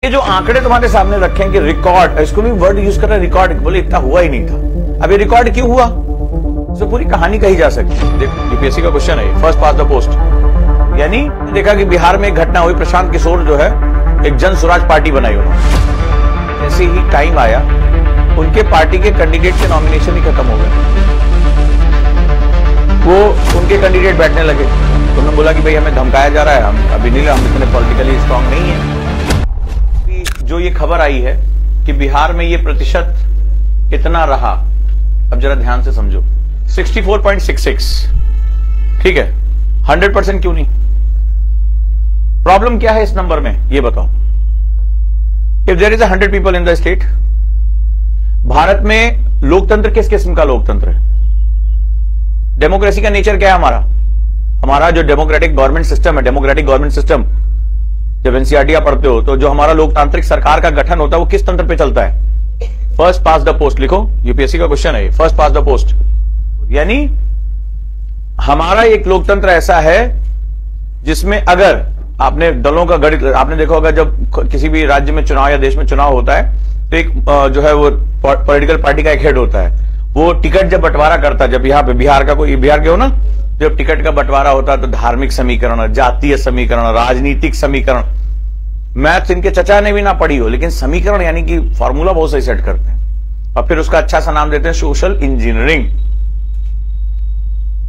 ये जो आंकड़े तुम्हारे सामने रखे हैं कि रिकॉर्ड, इसको भी वर्ड यूज कर रहे हैं रिकॉर्ड, बोले इतना हुआ ही नहीं था। अब ये रिकॉर्ड क्यों हुआ, तो पूरी कहानी कही जा सकती है। देखो यूपीएससी का क्वेश्चन है, फर्स्ट पास द पोस्ट। यानी देखा कि बिहार में एक घटना हुई, प्रशांत किशोर जो है एक जन स्वराज पार्टी बनाई उन्होंने। जैसे ही टाइम आया उनके पार्टी के कैंडिडेट के नॉमिनेशन ही खत्म हो गए। वो उनके कैंडिडेट बैठने लगे, तो उन्होंने बोला कि भाई हमें धमकाया जा रहा है, हम अभी नहीं, हम इतने पॉलिटिकली स्ट्रांग नहीं है। जो ये खबर आई है कि बिहार में ये प्रतिशत कितना रहा, अब जरा ध्यान से समझो, 64.66, ठीक है, 100% क्यों नहीं? प्रॉब्लम क्या है इस नंबर में, ये बताओ। If there is 100 people in the state, Bharat में लोकतंत्र किस किस्म का लोकतंत्र है? डेमोक्रेसी का नेचर क्या है हमारा? हमारा जो डेमोक्रेटिक गवर्नमेंट सिस्टम है, डेमोक्रेटिक गवर्नमेंट सिस्टम, जब एनसीईआरटी पढ़ते हो तो जो हमारा लोकतांत्रिक सरकार का गठन होता है वो किस तंत्र पे चलता है? First pass the post. लिखो, यूपीएससी का क्वेश्चन है, फर्स्ट पास द पोस्ट। यानी हमारा एक लोकतंत्र ऐसा है जिसमें अगर आपने दलों का गठित, आपने देखा होगा जब किसी भी राज्य में चुनाव या देश में चुनाव होता है तो एक जो है वो पॉलिटिकल पार्टी का एक हेड होता है, वो टिकट जब बंटवारा करता है, जब यहाँ पे बिहार का कोई, बिहार के हो ना, जब टिकट का बंटवारा होता है तो धार्मिक समीकरण, जातीय समीकरण, राजनीतिक समीकरण, मैथ्स इनके चचा ने भी ना पढ़ी हो, लेकिन समीकरण यानी कि फॉर्मूला बहुत सही सेट करते हैं और फिर उसका अच्छा सा नाम देते हैं सोशल इंजीनियरिंग।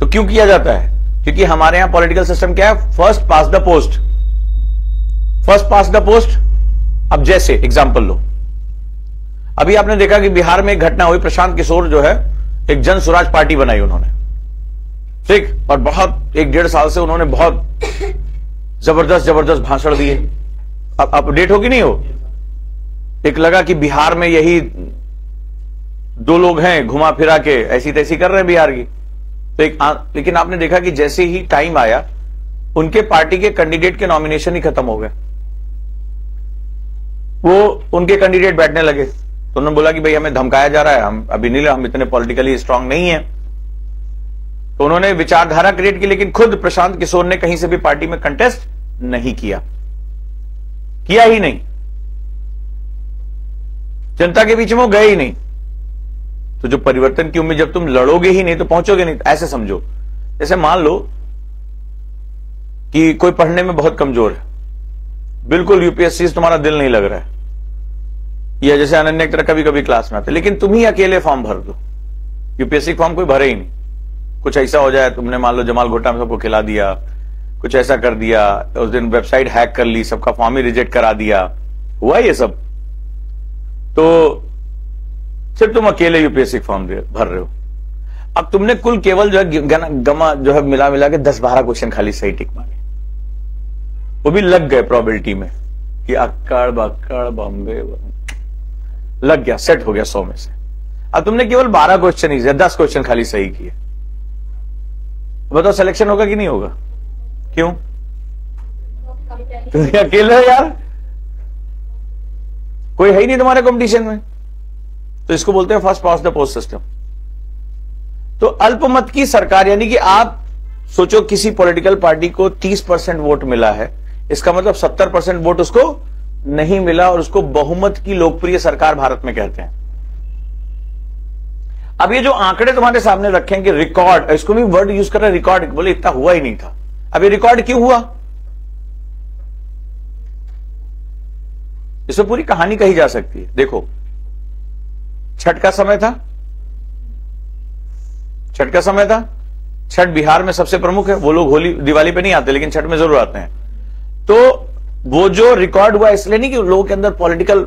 तो क्यों किया जाता है? क्योंकि हमारे यहां पॉलिटिकल सिस्टम क्या है? First pass the post, first pass the post. अब जैसे एग्जांपल लो, अभी आपने देखा कि बिहार में एक घटना हुई, प्रशांत किशोर जो है एक जन स्वराज पार्टी बनाई उन्होंने, ठीक, और बहुत 1-1.5 साल से उन्होंने बहुत जबरदस्त भाषण दिए। अब अपडेट हो कि नहीं हो? एक लगा कि बिहार में यही 2 लोग हैं, घुमा फिरा के ऐसी तैसी कर रहे हैं बिहार की, तो लेकिन आपने देखा कि जैसे ही टाइम आया उनके पार्टी के कैंडिडेट के नॉमिनेशन ही खत्म हो गए। वो उनके कैंडिडेट बैठने लगे, तो उन्होंने बोला कि भाई हमें धमकाया जा रहा है, हम अभी नहीं, हम इतने पॉलिटिकली स्ट्रांग नहीं है। तो उन्होंने विचारधारा क्रिएट की, लेकिन खुद प्रशांत किशोर ने कहीं से भी पार्टी में कंटेस्ट नहीं किया ही नहीं, जनता के बीच में वो गए ही नहीं। तो जो परिवर्तन की उम्मीद, जब तुम लड़ोगे ही नहीं तो पहुंचोगे नहीं। ऐसे समझो, जैसे मान लो कि कोई पढ़ने में बहुत कमजोर है, बिल्कुल यूपीएससी से तुम्हारा दिल नहीं लग रहा है, या जैसे अनन्या की तरह कभी कभी क्लास में आते, लेकिन तुम ही अकेले फॉर्म भर दो, यूपीएससी फॉर्म कोई भरे ही नहीं। कुछ ऐसा हो जाए, तुमने मान लो जमाल घोटा में सबको खिला दिया, कुछ ऐसा कर दिया, उस दिन वेबसाइट हैक कर ली, सबका फॉर्म ही रिजेक्ट करा दिया, हुआ ये सब, तो सिर्फ तुम अकेले यूपीएससी फॉर्म भर रहे हो। अब तुमने कुल केवल जो है गमा जो है मिला के 10-12 क्वेश्चन खाली सही टिक मारे, वो भी लग गए प्रोबेबिलिटी में कि अक्कड़ बक्कड़ बॉम्बे लग गया, सेट हो गया 100 में से। अब तुमने केवल 12 क्वेश्चन ही, 10 क्वेश्चन खाली सही किए, बताओ सिलेक्शन होगा कि नहीं होगा? क्यों? तुम अकेले हो यार, कोई है ही नहीं तुम्हारे कंपटीशन में। तो इसको बोलते हैं first pass the post system. तो अल्पमत की सरकार, यानी कि आप सोचो किसी पॉलिटिकल पार्टी को 30% वोट मिला है, इसका मतलब 70% वोट उसको नहीं मिला, और उसको बहुमत की लोकप्रिय सरकार भारत में कहते हैं। अब ये जो आंकड़े तुम्हारे सामने रखे हैं कि रिकॉर्ड, इसको भी वर्ड यूज कर रहे हैं रिकॉर्ड, बोले इतना हुआ ही नहीं था। अब ये रिकॉर्ड क्यों हुआ, इसमें पूरी कहानी कही जा सकती है। देखो, छठ का समय था, छठ का समय था, छठ बिहार में सबसे प्रमुख है। वो लोग होली दिवाली पे नहीं आते, लेकिन छठ में जरूर आते हैं। तो वो जो रिकॉर्ड हुआ इसलिए नहीं कि लोगों के अंदर पॉलिटिकल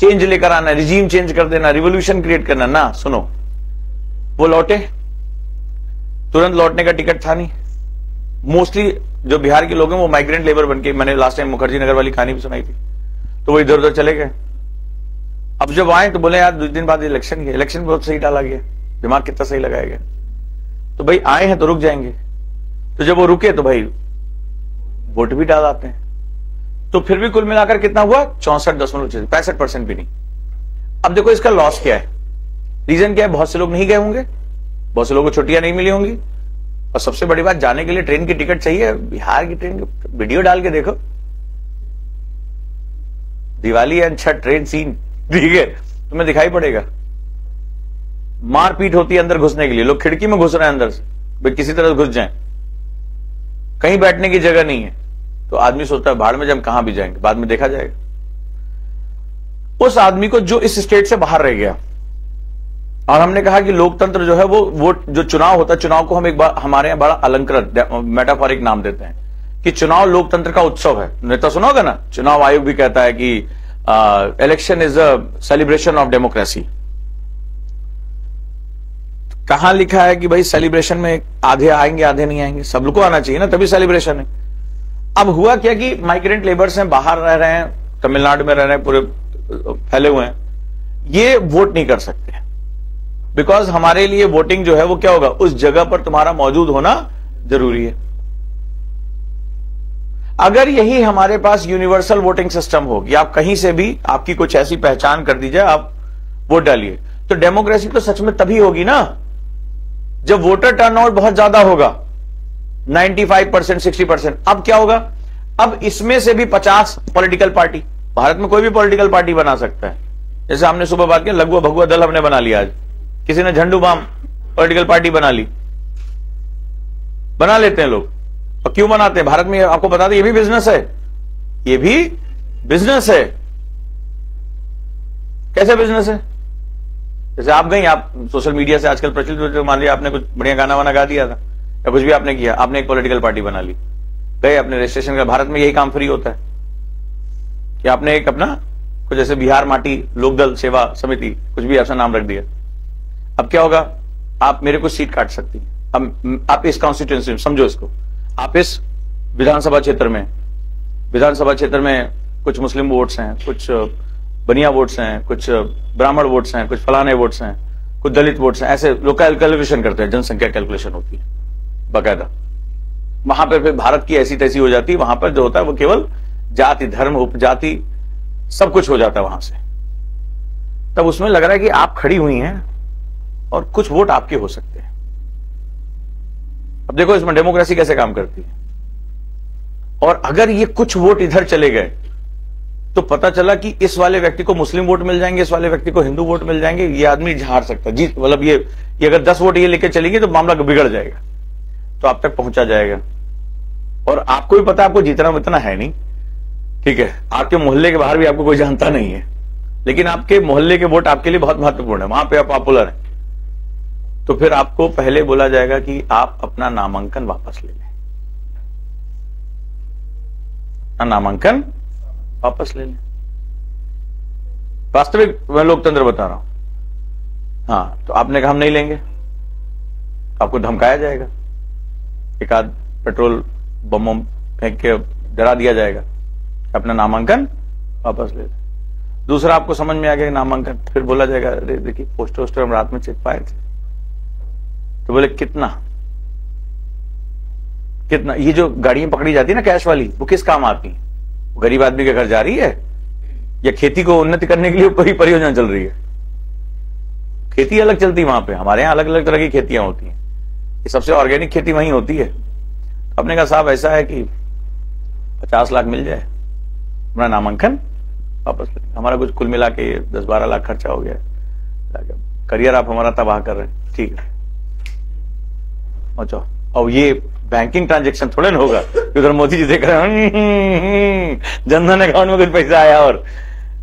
चेंज लेकर आना, रिजीम चेंज कर देना, रिवोल्यूशन क्रिएट करना, ना, सुनो, वो लौटे, तुरंत लौटने का टिकट था नहीं। मोस्टली जो बिहार के लोग हैं वो माइग्रेंट लेबर बनके, मैंने लास्ट टाइम मुखर्जी नगर वाली कहानी भी सुनाई थी, तो वो इधर उधर चले गए। अब जब आए तो बोले यार 2 दिन बाद इलेक्शन, इलेक्शन बहुत सही डाला गया, दिमाग कितना सही लगाया गया, तो भाई आए हैं तो रुक जाएंगे। तो जब वो रुके तो भाई वोट भी डाल आते हैं, तो फिर भी कुल मिलाकर कितना हुआ? 64.6, 65% भी नहीं। अब देखो इसका लॉस क्या है, रीजन क्या है? बहुत से लोग नहीं गए होंगे, बहुत से लोगों को छुट्टियां नहीं मिली होंगी, और सबसे बड़ी बात, जाने के लिए ट्रेन की टिकट चाहिए। बिहार की ट्रेन की वीडियो डाल के देखो, Diwali and Chhath train scene, ठीक है, तुम्हें दिखाई पड़ेगा। मारपीट होती है अंदर घुसने के लिए, लोग खिड़की में घुस रहे हैं अंदर से, भाई किसी तरह घुस जाएं, कहीं बैठने की जगह नहीं है। तो आदमी सोचता है भाड़ में जब कहां भी जाएंगे, बाद में देखा जाएगा। उस आदमी को जो इस स्टेट से बाहर रह गया, और हमने कहा कि लोकतंत्र जो है वो जो चुनाव होता है, चुनाव को हम एक बार हमारे यहां बड़ा अलंकृत मेटाफोरिक नाम देते हैं कि चुनाव लोकतंत्र का उत्सव है। नेता सुना होगा ना, चुनाव आयोग भी कहता है कि election is a celebration of democracy. कहां लिखा है कि भाई सेलिब्रेशन में आधे आएंगे आधे नहीं आएंगे? सब लोग को आना चाहिए ना, तभी सेलिब्रेशन है। अब हुआ क्या कि माइग्रेंट लेबर्स हैं, बाहर रह रहे हैं, तमिलनाडु में रह रहे हैं, पूरे फैले हुए हैं, ये वोट नहीं कर सकते बिकॉज हमारे लिए वोटिंग जो है वो क्या होगा, उस जगह पर तुम्हारा मौजूद होना जरूरी है। अगर यही हमारे पास यूनिवर्सल वोटिंग सिस्टम हो कि आप कहीं से भी आपकी कुछ ऐसी पहचान कर दी जाए, आप वोट डालिए, तो डेमोक्रेसी तो सच में तभी होगी ना जब वोटर टर्नआउट बहुत ज्यादा होगा, 95%, 60%। अब क्या होगा, अब इसमें से भी 50 पॉलिटिकल पार्टी, भारत में कोई भी पॉलिटिकल पार्टी बना सकता है। जैसे हमने सुबह बात किया, लघुआ भगुआ दल हमने बना लिया, आज किसी ने झंडू बाम पॉलिटिकल पार्टी बना ली, बना लेते हैं लोग। और क्यों बनाते हैं? भारत में आपको बता दें, ये भी बिजनेस है, ये भी बिजनेस है। कैसे बिजनेस है? जैसे आप गई, आप सोशल मीडिया से आजकल प्रचलित, मान लिया आपने कुछ बढ़िया गाना वाना गा दिया था या कुछ भी आपने किया, आपने एक पॉलिटिकल पार्टी बना ली, गए अपने रजिस्ट्रेशन का। भारत में यही काम फ्री होता है कि आपने एक अपना कुछ जैसे बिहार माटी लोकदल सेवा समिति, कुछ भी ऐसा नाम रख दिया। अब क्या होगा, आप मेरे को सीट काट सकती हैं। अब आप इस कॉन्स्टिट्यूंसी में समझो इसको, आप इस विधानसभा क्षेत्र में कुछ मुस्लिम वोट्स हैं, कुछ बनिया वोट्स हैं, कुछ ब्राह्मण वोट्स हैं, कुछ फलाने वोट्स हैं, कुछ दलित वोट्स हैं, ऐसे लोग कैलकुलेशन करते हैं, जनसंख्या कैलकुलेशन होती है बाकायदा। वहां पर फिर भारत की ऐसी तैसी हो जाती है, वहां पर जो होता है वो केवल जाति, धर्म, उपजाति सब कुछ हो जाता है वहां से। तब उसमें लग रहा है कि आप खड़ी हुई हैं और कुछ वोट आपके हो सकते हैं। अब देखो इसमें डेमोक्रेसी कैसे काम करती है। और अगर ये कुछ वोट इधर चले गए तो पता चला कि इस वाले व्यक्ति को मुस्लिम वोट मिल जाएंगे, इस वाले व्यक्ति को हिंदू वोट मिल जाएंगे, ये आदमी हार सकता है जी, मतलब ये अगर 10 वोट ये लेके चलेंगे तो मामला बिगड़ जाएगा, तो आप तक पहुंचा जाएगा। और आपको भी पता है आपको जीतना इतना है नहीं, ठीक है, आपके मोहल्ले के बाहर भी आपको कोई जानता नहीं है, लेकिन आपके मोहल्ले के वोट आपके लिए बहुत महत्वपूर्ण है, वहां पे आप पॉपुलर है, तो फिर आपको पहले बोला जाएगा कि आप अपना नामांकन वापस ले लें। नामांकन वापस ले लें। वास्तविक मैं लोकतंत्र बता रहा हूं। हाँ, तो आपने कहा हम नहीं लेंगे, आपको धमकाया जाएगा, एक आध पेट्रोल बम फेंक के डरा दिया जाएगा, अपना नामांकन वापस ले लें। दूसरा, आपको समझ में आ गया नामांकन, फिर बोला जाएगा अरे देखिए पोस्टर वोस्टर हम रात में चेक पाए थे, तो बोले कितना, ये जो गाड़ियां पकड़ी जाती है ना कैश वाली, वो किस काम आती है? वो गरीब आदमी के घर जा रही है या खेती को उन्नति करने के लिए कोई परियोजना चल रही है? खेती अलग चलती है वहां पे, हमारे यहाँ अलग अलग तरह की खेतियां होती हैं, ये सबसे ऑर्गेनिक खेती वहीं होती है। आपने कहा साहब ऐसा है कि 50 लाख मिल जाए, हमारा नामांकन वापस ले। हमारा कुछ कुल मिला के 10-12 लाख खर्चा हो गया, करियर आप हमारा तबाह कर रहे हैं, ठीक है अच्छा। और ये बैंकिंग ट्रांजैक्शन थोड़े ना होगा, उधर मोदी जी देख रहे हैं जनधन अकाउंट में कुछ पैसा आया, और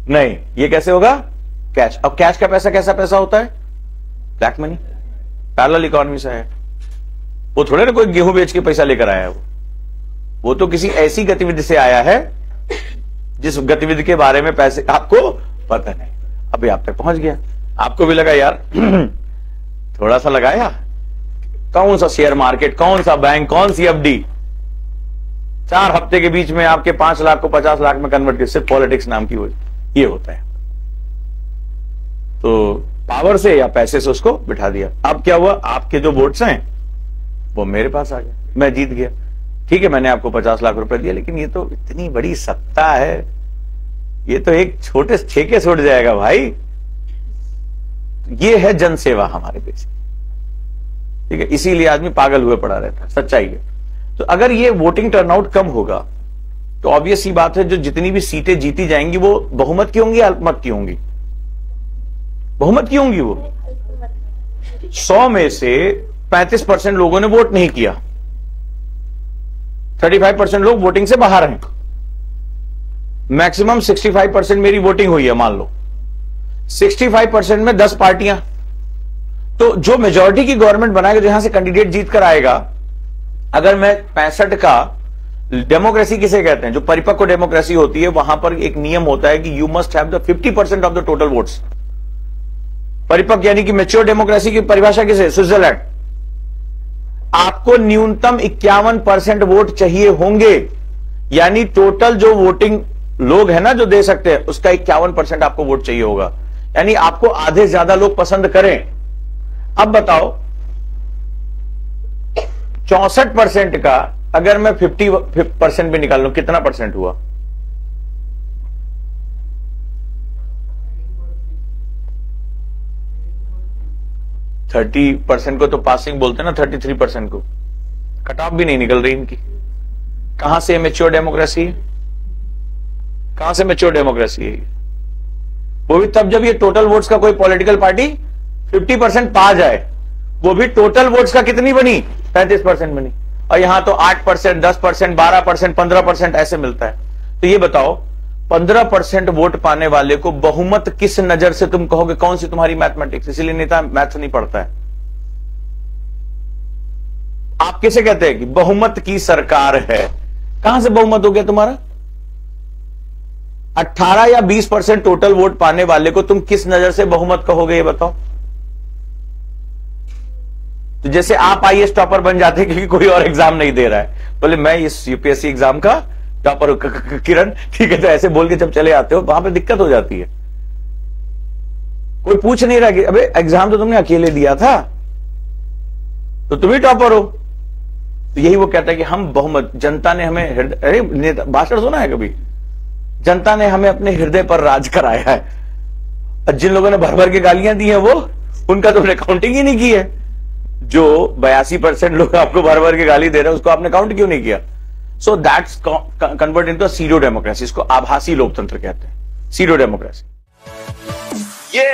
नहीं, ये कैसे होगा? कैश। अब कैश का पैसा कैसा पैसा होता है? ब्लैक मनी, पैरेलल इकोनॉमी से है। वो थोड़े ना कोई गेहूं बेच के पैसा लेकर आया है, वो तो किसी ऐसी गतिविधि से आया है जिस गतिविधि के बारे में पैसे आपको पता नहीं, अभी आप तक पहुंच गया। आपको भी लगा यार थोड़ा सा लगाया, कौन सा शेयर मार्केट, कौन सा बैंक, कौन सी एफडी, 4 हफ्ते के बीच में आपके 5 लाख को 50 लाख में कन्वर्ट कर, सिर्फ पॉलिटिक्स नाम की वजह ये होता है। तो पावर से या पैसे से उसको बिठा दिया। अब क्या हुआ, आपके जो वोट्स हैं वो मेरे पास आ गए, मैं जीत गया। ठीक है, मैंने आपको 50 लाख रुपए दिया, लेकिन ये तो इतनी बड़ी सत्ता है, ये तो एक छोटे ठेके से उठ जाएगा भाई। ये है जनसेवा हमारे देश, ठीक है, इसीलिए आदमी पागल हुए पड़ा रहता है, सच्चाई है। तो अगर ये वोटिंग टर्नआउट कम होगा तो ऑब्वियस सी बात है जो जितनी भी सीटें जीती जाएंगी वो बहुमत की होंगी, अल्पमत की होंगी? बहुमत की होंगी। वो 100 में से 35% लोगों ने वोट नहीं किया, 35% लोग वोटिंग से बाहर हैं। मैक्सिमम 65% मेरी वोटिंग हुई है, मान लो 65% में 10 पार्टियां, तो जो मेजॉरिटी की गवर्नमेंट बनाएगा, जहां से कैंडिडेट जीत कर आएगा, अगर मैं 65 का, डेमोक्रेसी किसे कहते हैं, जो परिपक्व डेमोक्रेसी होती है, वहां पर एक नियम होता है कि you must have the 50% of the total votes. परिपक्व यानी कि मैच्योर डेमोक्रेसी की परिभाषा किसे? स्विट्जरलैंड। आपको न्यूनतम 51% वोट चाहिए होंगे, यानी टोटल जो वोटिंग लोग है ना जो दे सकते हैं, उसका 51% आपको वोट चाहिए होगा, यानी आपको आधे से ज्यादा लोग पसंद करें। अब बताओ 64% का अगर मैं 50% भी निकाल लूं, कितना परसेंट हुआ? %30 को तो पासिंग बोलते हैं ना, 33% को। कट ऑफ भी नहीं निकल रही इनकी। कहां से मैच्योर डेमोक्रेसी है? कहां से मैच्योर डेमोक्रेसी है? वो भी तब जब ये टोटल वोट्स का कोई पॉलिटिकल पार्टी 50% पा जाए, वो भी टोटल वोट्स का कितनी बनी? 35% बनी। और यहां तो 8%, 10%, 12%, 15% ऐसे मिलता है। तो ये बताओ 15% वोट पाने वाले को बहुमत किस नजर से तुम कहोगे? कौन सी तुम्हारी मैथमेटिक्स? इसीलिए नेता मैथ्स नहीं पढ़ता है। आप किसे कहते हैं कि बहुमत की सरकार है? कहां से बहुमत हो गया तुम्हारा? 18 या 20% टोटल वोट पाने वाले को तुम किस नजर से बहुमत कहोगे, ये बताओ। तो जैसे आप आईएएस टॉपर बन जाते हैं क्योंकि कोई और एग्जाम नहीं दे रहा है, बोले मैं इस यूपीएससी एग्जाम का टॉपर किरण, ठीक है, तो ऐसे बोल के जब चले आते हो वहां पे दिक्कत हो जाती है। कोई पूछ नहीं रहा कि अबे एग्जाम तो तुमने अकेले दिया था, तो तुम ही टॉपर हो। तो यही वो कहता है कि हम बहुमत, जनता ने हमें हृदय, अरे नेता भाषण सुना है कभी? जनता ने हमें अपने हृदय पर राज कराया है। और जिन लोगों ने भर भर के गालियां दी हैं वो, उनका तुमने काउंटिंग ही नहीं की है। जो 82% लोग आपको भर भर के गाली दे रहे हैं, उसको आपने काउंट क्यों नहीं किया? So that's convert into zero democracy. इसको आभासी लोकतंत्र कहते हैं, सीरो डेमोक्रेसी। ये